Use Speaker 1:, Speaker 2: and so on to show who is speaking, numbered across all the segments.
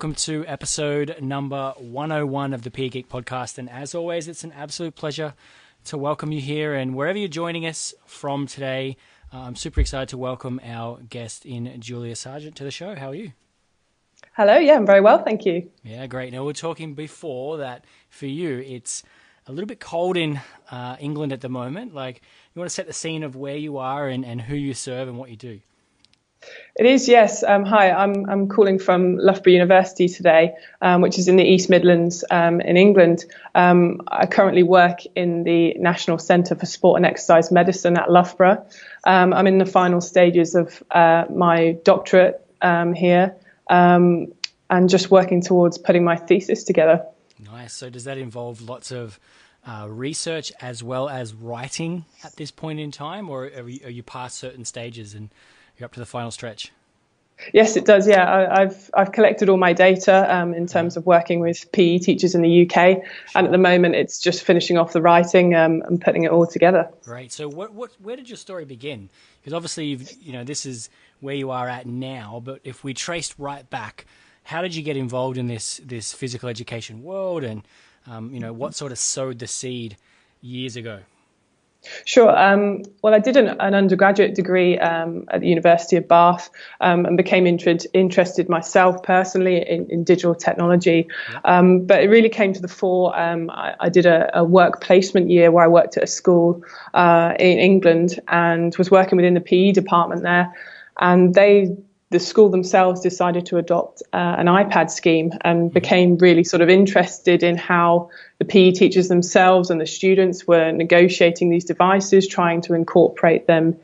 Speaker 1: welcome to episode number 101 of the PE Geek Podcast. And as always, it's an absolute pleasure to welcome you here. And wherever you're joining us from today, I'm super excited to welcome our guest in Julia Sargent to the show. How are you?
Speaker 2: Hello, yeah, I'm very well, thank you.
Speaker 1: Yeah, great. Now, we were talking before that for you, it's a little bit cold in England at the moment. Like, you want to set the scene of where you are and who you serve and what you do.
Speaker 2: It is, yes. Hi, I'm calling from Loughborough University today, which is in the East Midlands in England. I currently work in the National Centre for Sport and Exercise Medicine at Loughborough. I'm in the final stages of my doctorate here and just working towards putting my thesis together.
Speaker 1: Nice. So does that involve lots of research as well as writing at this point in time, or are you past certain stages and you're up to the final stretch?
Speaker 2: Yes, it does. Yeah, I've collected all my data in terms of working with PE teachers in the UK, and at the moment it's just finishing off the writing and putting it all together.
Speaker 1: Great. So where did your story begin? Because obviously this is where you are at now, but if we traced right back, how did you get involved in this physical education world, and what sort of sowed the seed years ago?
Speaker 2: Sure. Well, I did an undergraduate degree at the University of Bath and became interested myself personally in digital technology. But it really came to the fore. I did a work placement year where I worked at a school in England and was working within the PE department there. And the school themselves decided to adopt an iPad scheme and became really sort of interested in how the PE teachers themselves and the students were negotiating these devices, trying to incorporate them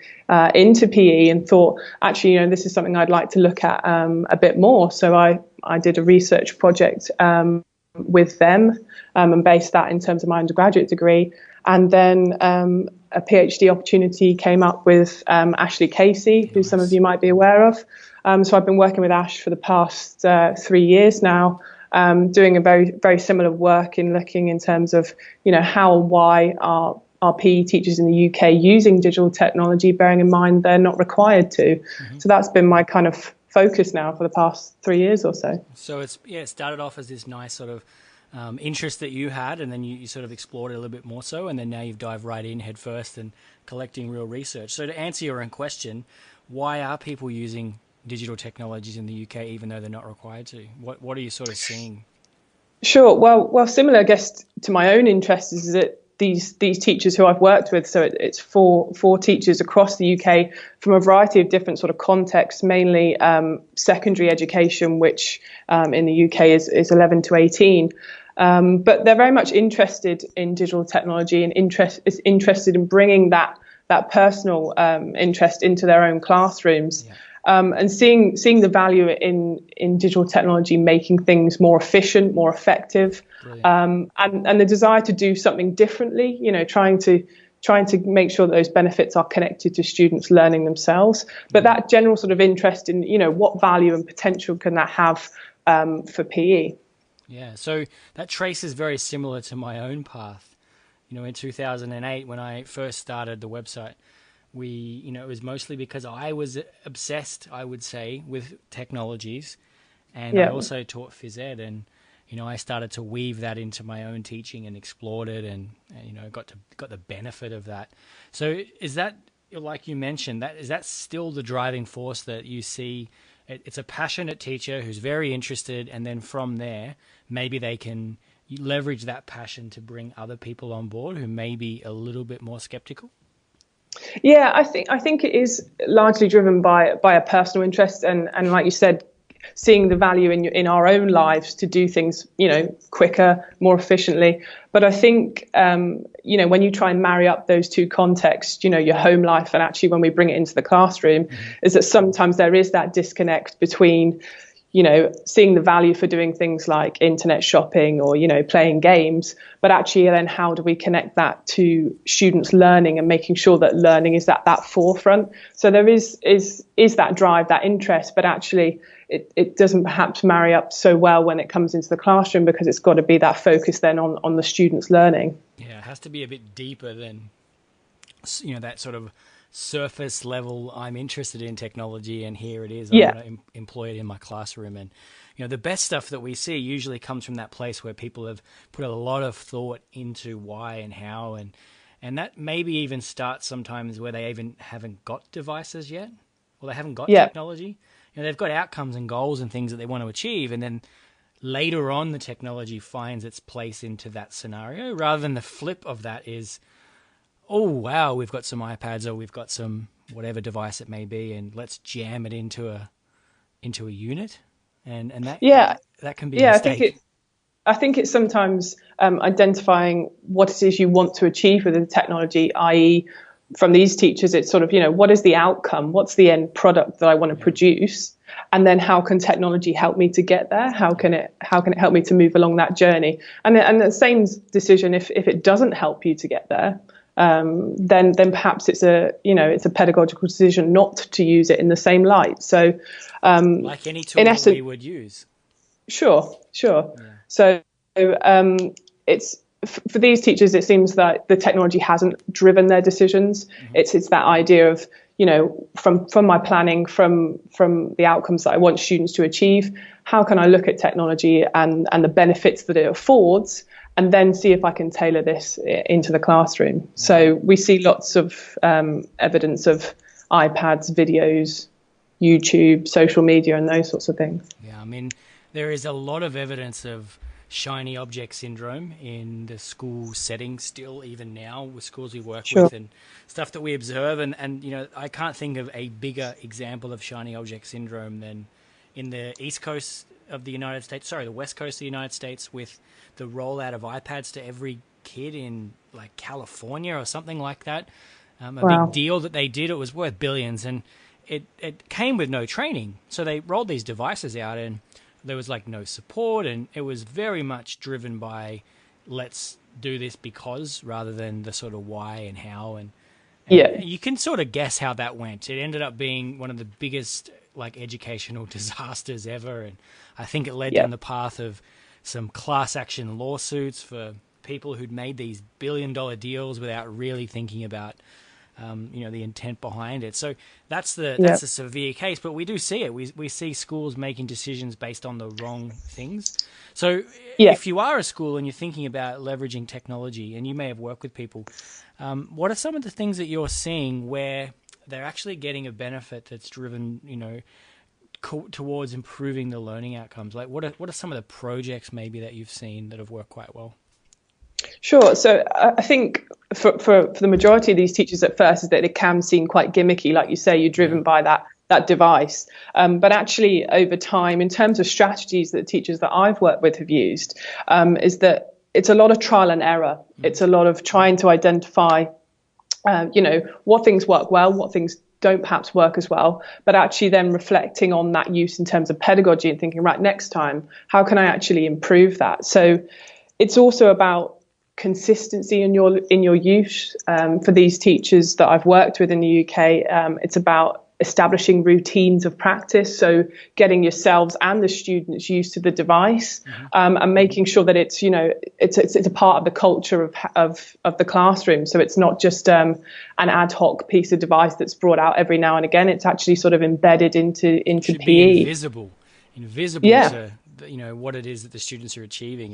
Speaker 2: into PE, and thought, actually, this is something I'd like to look at a bit more. So I did a research project with them and based that in terms of my undergraduate degree. And then a PhD opportunity came up with Ashley Casey, who some of you might be aware of. So I've been working with Ash for the past 3 years now, doing a very, very similar work in looking in terms of, how and why are PE teachers in the UK using digital technology, bearing in mind they're not required to. Mm-hmm. So that's been my kind of focus now for the past 3 years or so.
Speaker 1: So it started off as this nice sort of interest that you had, and then you sort of explored it a little bit more so, and then now you've dived right in head first and collecting real research. So to answer your own question, why are people using digital technologies in the UK even though they're not required to? What are you sort of seeing?
Speaker 2: Sure. Well, similar, I guess, to my own interests is that these teachers who I've worked with, so it's four teachers across the UK from a variety of different sort of contexts, mainly secondary education, which in the UK is 11 to 18. But they're very much interested in digital technology and interested in bringing that personal interest into their own classrooms. Yeah. And seeing the value in digital technology making things more efficient, more effective, and the desire to do something differently, trying to make sure that those benefits are connected to students learning themselves. But that general sort of interest in, what value and potential can that have for PE?
Speaker 1: Yeah, so that trace is very similar to my own path. In 2008, when I first started the website, it was mostly because I was obsessed, I would say, with technologies, and I also taught PhysEd, and I started to weave that into my own teaching and explored it, and got the benefit of that. So is that, like you mentioned, is that still the driving force that you see? It's a passionate teacher who's very interested, and then from there, maybe they can leverage that passion to bring other people on board who may be a little bit more skeptical?
Speaker 2: Yeah, I think it is largely driven by a personal interest, and like you said, seeing the value in our own lives to do things, quicker, more efficiently. But I think, when you try and marry up those two contexts, your home life and actually when we bring it into the classroom, is that sometimes there is that disconnect between, seeing the value for doing things like internet shopping or, playing games, but actually then how do we connect that to students learning and making sure that learning is at that forefront? So there is that drive, that interest, but actually it doesn't perhaps marry up so well when it comes into the classroom because it's got to be that focus then on the students learning.
Speaker 1: Yeah, it has to be a bit deeper than, that sort of surface level. I'm interested in technology and here it is. I'm going to employ it in my classroom. And the best stuff that we see usually comes from that place where people have put a lot of thought into why and how, and that maybe even starts sometimes where they even haven't got devices yet, or they haven't got technology. They've got outcomes and goals and things that they want to achieve, and then later on the technology finds its place into that scenario, rather than the flip of that is, oh, wow, we've got some iPads or we've got some whatever device it may be, and let's jam it into a unit. And that can be a mistake.
Speaker 2: I think it's sometimes identifying what it is you want to achieve with the technology, i.e., from these teachers, it's sort of, what is the outcome? What's the end product that I want to produce? And then how can technology help me to get there? How can it help me to move along that journey? And the same decision, if it doesn't help you to get there, then perhaps it's a pedagogical decision not to use it in the same light. So,
Speaker 1: like any tool that we would use.
Speaker 2: Sure.
Speaker 1: Yeah.
Speaker 2: So it's for these teachers, it seems that the technology hasn't driven their decisions. Mm-hmm. It's that idea of, from my planning, from the outcomes that I want students to achieve, how can I look at technology and the benefits that it affords, and then see if I can tailor this into the classroom. Mm-hmm. So we see lots of evidence of iPads, videos, YouTube, social media, and those sorts of things.
Speaker 1: Yeah, I mean, there is a lot of evidence of shiny object syndrome in the school setting still, even now, with schools we work with and stuff that we observe. And I can't think of a bigger example of shiny object syndrome than in the East Coast of the United States, the West Coast of the United States, with the rollout of iPads to every kid in like California or something like that. Big deal that they did. It was worth billions, and it came with no training. So they rolled these devices out, and there was like no support, and it was very much driven by let's do this because, rather than the sort of why and how. And you can sort of guess how that went. It ended up being one of the biggest like educational disasters ever, and I think it led down the path of some class action lawsuits for people who'd made these billion-dollar deals without really thinking about the intent behind it. So that's a severe case, but we do see it. We see schools making decisions based on the wrong things. So if you are a school and you're thinking about leveraging technology, and you may have worked with people, what are some of the things that you're seeing where they're actually getting a benefit that's driven, towards improving the learning outcomes? Like what are some of the projects maybe that you've seen that have worked quite well?
Speaker 2: Sure. So I think for the majority of these teachers at first is that it can seem quite gimmicky, like you say, you're driven by that device. But actually over time, in terms of strategies that teachers that I've worked with have used, is that it's a lot of trial and error. It's a lot of trying to identify, what things work well, what things don't perhaps work as well, but actually then reflecting on that use in terms of pedagogy and thinking, right, next time, how can I actually improve that? So it's also about consistency in your use. For these teachers that I've worked with in the UK, it's about establishing routines of practice, so getting yourselves and the students used to the device, and making sure that it's a part of the culture of the classroom. So it's not just an ad hoc piece of device that's brought out every now and again. It's actually sort of embedded into PE.
Speaker 1: Be invisible to what it is that the students are achieving.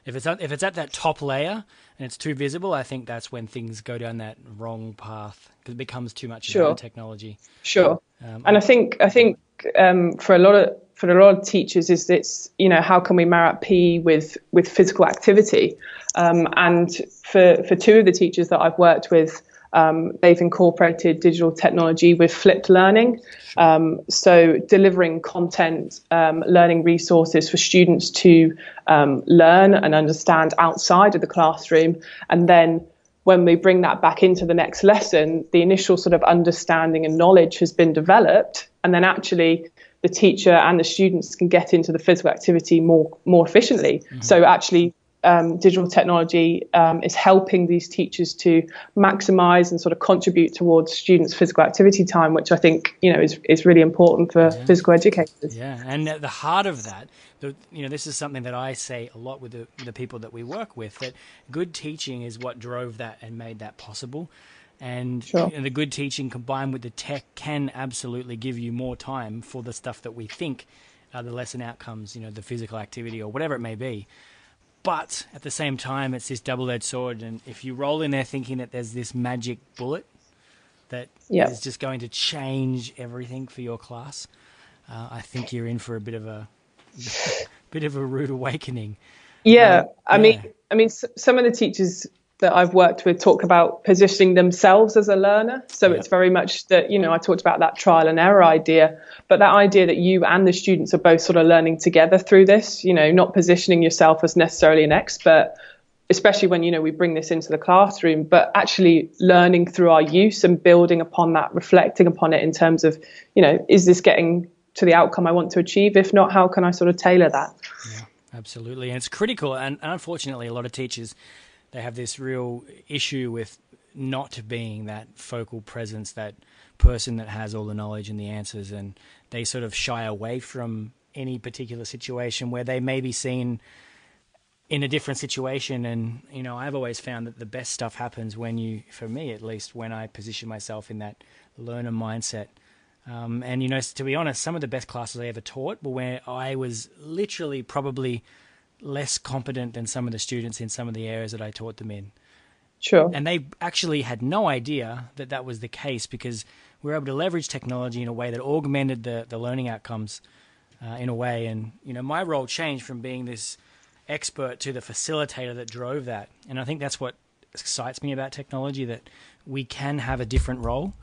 Speaker 1: If it's at that top layer and it's too visible, I think that's when things go down that wrong path, because it becomes too much about technology.
Speaker 2: Sure. And I think for a lot of teachers is it's how can we marry up PE with physical activity? And for two of the teachers that I've worked with, they've incorporated digital technology with flipped learning. So delivering content, learning resources for students to learn and understand outside of the classroom. And then when we bring that back into the next lesson, the initial sort of understanding and knowledge has been developed. And then actually the teacher and the students can get into the physical activity more efficiently. Mm-hmm. So actually, digital technology is helping these teachers to maximize and sort of contribute towards students' physical activity time, which I think is really important for physical educators.
Speaker 1: Yeah, and at the heart of that, this is something that I say a lot with the people that we work with, that good teaching is what drove that and made that possible. And the good teaching combined with the tech can absolutely give you more time for the stuff that we think the lesson outcomes, the physical activity or whatever it may be. But at the same time, it's this double-edged sword. And if you roll in there thinking that there's this magic bullet that is just going to change everything for your class, I think you're in for a bit of a rude awakening.
Speaker 2: Yeah, I mean, some of the teachers that I've worked with talk about positioning themselves as a learner. So it's very much that, I talked about that trial and error idea, but that idea that you and the students are both sort of learning together through this, not positioning yourself as necessarily an expert, especially when, we bring this into the classroom, but actually learning through our use and building upon that, reflecting upon it in terms of, is this getting to the outcome I want to achieve? If not, how can I sort of tailor that?
Speaker 1: Yeah, absolutely. And it's critical. And unfortunately, a lot of teachers, they have this real issue with not being that focal presence, that person that has all the knowledge and the answers, and they sort of shy away from any particular situation where they may be seen in a different situation. And, I've always found that the best stuff happens when for me at least, when I position myself in that learner mindset. And, to be honest, some of the best classes I ever taught were where I was literally probably less competent than some of the students in some of the areas that I taught them in.
Speaker 2: Sure.
Speaker 1: And they actually had no idea that that was the case, because we were able to leverage technology in a way that augmented the learning outcomes in a way. And, my role changed from being this expert to the facilitator that drove that. And I think that's what excites me about technology, that we can have a different role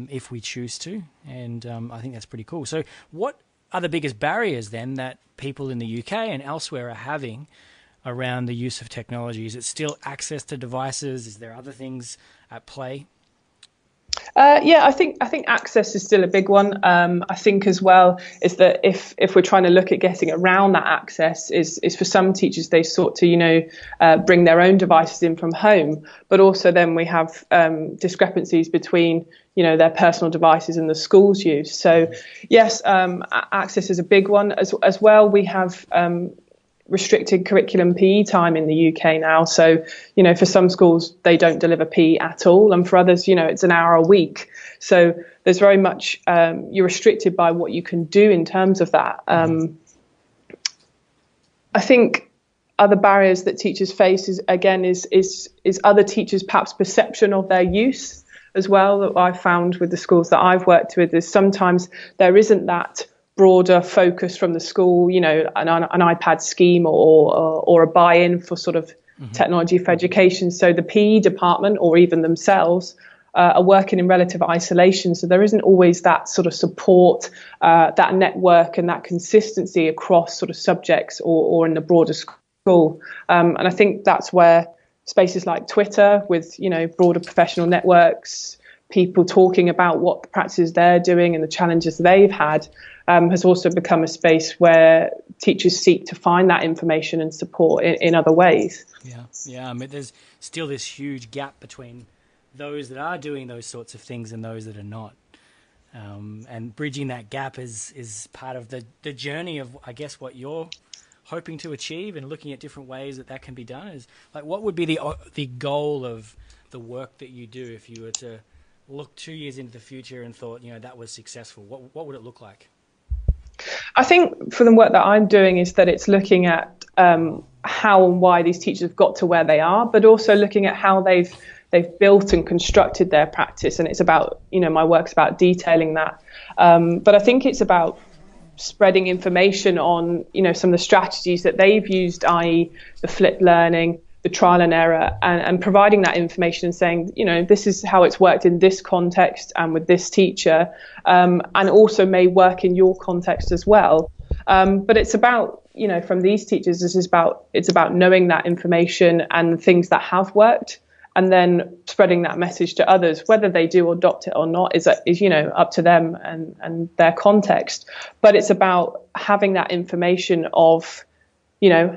Speaker 1: if we choose to. And I think that's pretty cool. So what are the biggest barriers then that people in the UK and elsewhere are having around the use of technology? Is it still access to devices? Is there other things at play?
Speaker 2: I think access is still a big one. I think as well is that if we're trying to look at getting around that access, is for some teachers, they sort to bring their own devices in from home, but also then we have discrepancies between their personal devices and the school's use. So yes, access is a big one as well. We have restricted curriculum PE time in the UK now. So, for some schools, they don't deliver PE at all. And for others, it's an hour a week. So there's very much, you're restricted by what you can do in terms of that. I think other barriers that teachers face is other teachers' perhaps perception of their use as well. That I've found with the schools that I've worked with is sometimes there isn't that broader focus from the school, an iPad scheme or a buy-in for sort of technology for education. So the PE department or even themselves are working in relative isolation. So there isn't always that sort of support, that network and that consistency across sort of subjects or in the broader school. And I think that's where spaces like Twitter with, broader professional networks, people talking about what the practices they're doing and the challenges they've had, has also become a space where teachers seek to find that information and support in other ways. Yeah.
Speaker 1: I mean, there's still this huge gap between those that are doing those sorts of things and those that are not. And bridging that gap is part of the journey of, I guess, what you're hoping to achieve, and looking at different ways that can be done. Is like, what would be the goal of the work that you do if you were to look 2 years into the future and thought, that was successful? What would it look like?
Speaker 2: I think for the work that I'm doing is that it's looking at how and why these teachers have got to where they are, but also looking at how they've built and constructed their practice. And it's about, my work's about detailing that. But I think it's about spreading information on, some of the strategies that they've used, i.e. the flipped learning, the trial and error, and providing that information and saying, this is how it's worked in this context and with this teacher, and also may work in your context as well. But it's about, from these teachers, it's about knowing that information and things that have worked, and then spreading that message to others. Whether they do adopt it or not is up to them and their context. But it's about having that information of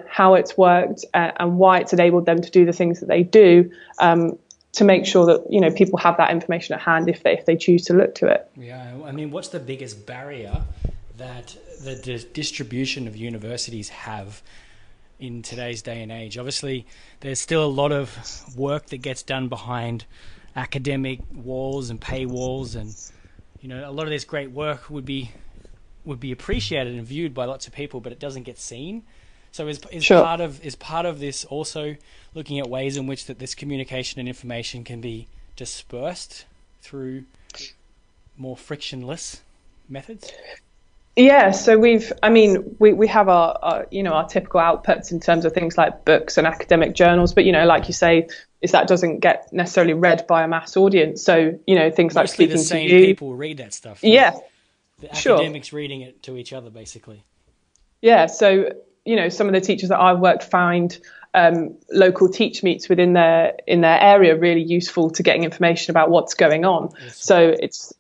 Speaker 2: how it's worked and why it's enabled them to do the things that they do, to make sure that, people have that information at hand if they choose to look to it.
Speaker 1: Yeah. I mean, what's the biggest barrier that the distribution of universities have in today's day and age? Obviously, there's still a lot of work that gets done behind academic walls and paywalls, and, a lot of this great work would be would be appreciated and viewed by lots of people, but it doesn't get seen. So is
Speaker 2: Sure.
Speaker 1: part of this also looking at ways in which that this communication and information can be dispersed through more frictionless methods?
Speaker 2: Yeah, so we have our typical outputs in terms of things like books and academic journals, but like you say, is that doesn't get necessarily read by a mass audience. So things like
Speaker 1: Mostly
Speaker 2: speaking
Speaker 1: the same
Speaker 2: to you.
Speaker 1: people read that stuff.
Speaker 2: Yeah,
Speaker 1: the
Speaker 2: sure.
Speaker 1: academics reading it to each other, basically.
Speaker 2: Yeah, so some of the teachers that I've worked find local teach meets within their area really useful to getting information about what's going on. Yes. So it's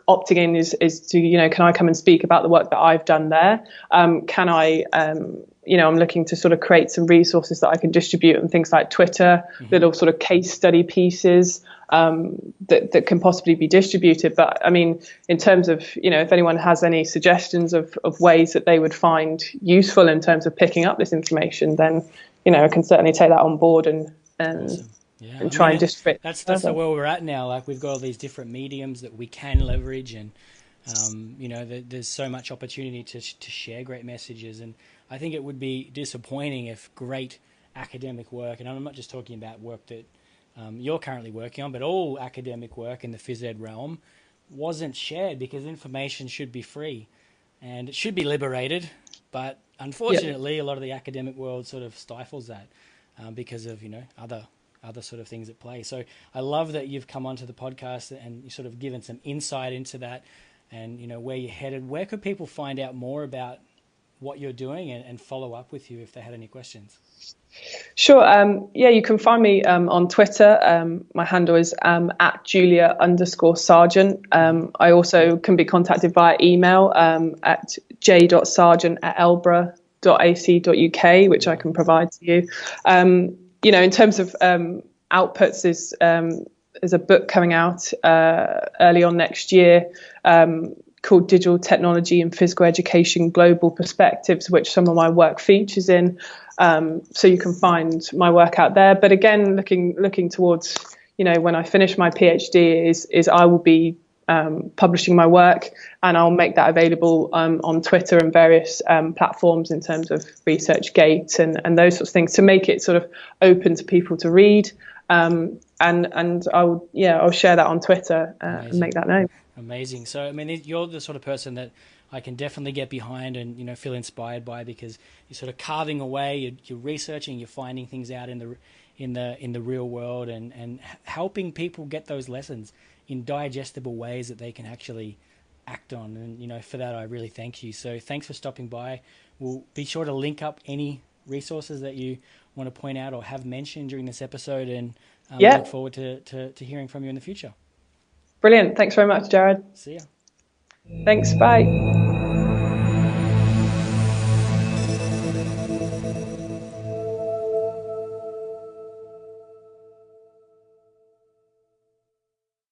Speaker 2: opting in is to can I come and speak about the work that I've done there? Can I I'm looking to sort of create some resources that I can distribute on things like Twitter, little sort of case study pieces that can possibly be distributed. But I mean, in terms of if anyone has any suggestions of ways that they would find useful in terms of picking up this information, then I can certainly take that on board and
Speaker 1: awesome. Yeah,
Speaker 2: and try and distribute.
Speaker 1: That's the where we're at now. Like, we've got all these different mediums that we can leverage, and there's so much opportunity to share great messages. And I think it would be disappointing if great academic work, and I'm not just talking about work that you're currently working on, but all academic work in the PhysEd realm wasn't shared, because information should be free and it should be liberated. But unfortunately, a lot of the academic world sort of stifles that because of other sort of things at play. So I love that you've come onto the podcast and you sort of given some insight into that, and where you're headed. Where could people find out more about what you're doing and follow up with you if they had any questions?
Speaker 2: Sure. You can find me on Twitter. My handle is at Julia_Sargent. I also can be contacted via email at j.sargent@elbra.ac.uk, which I can provide to you. In terms of outputs, is a book coming out early on next year called Digital Technology and Physical Education Global Perspectives, which some of my work features in. So you can find my work out there. But again, looking towards, when I finish my PhD, is I will be publishing my work, and I'll make that available on Twitter and various platforms in terms of ResearchGate and those sorts of things, to make it sort of open to people to read. And I'll share that on Twitter and make that known.
Speaker 1: Amazing. So I mean, you're the sort of person that I can definitely get behind and feel inspired by, because you're sort of carving away, you're researching, you're finding things out in the real world, and helping people get those lessons in digestible ways that they can actually act on. And for that, I really thank you. So thanks for stopping by. We'll be sure to link up any resources that you want to point out or have mentioned during this episode, and look forward to hearing from you in the future.
Speaker 2: Brilliant. Thanks very much, Jared.
Speaker 1: See ya.
Speaker 2: Thanks. Bye.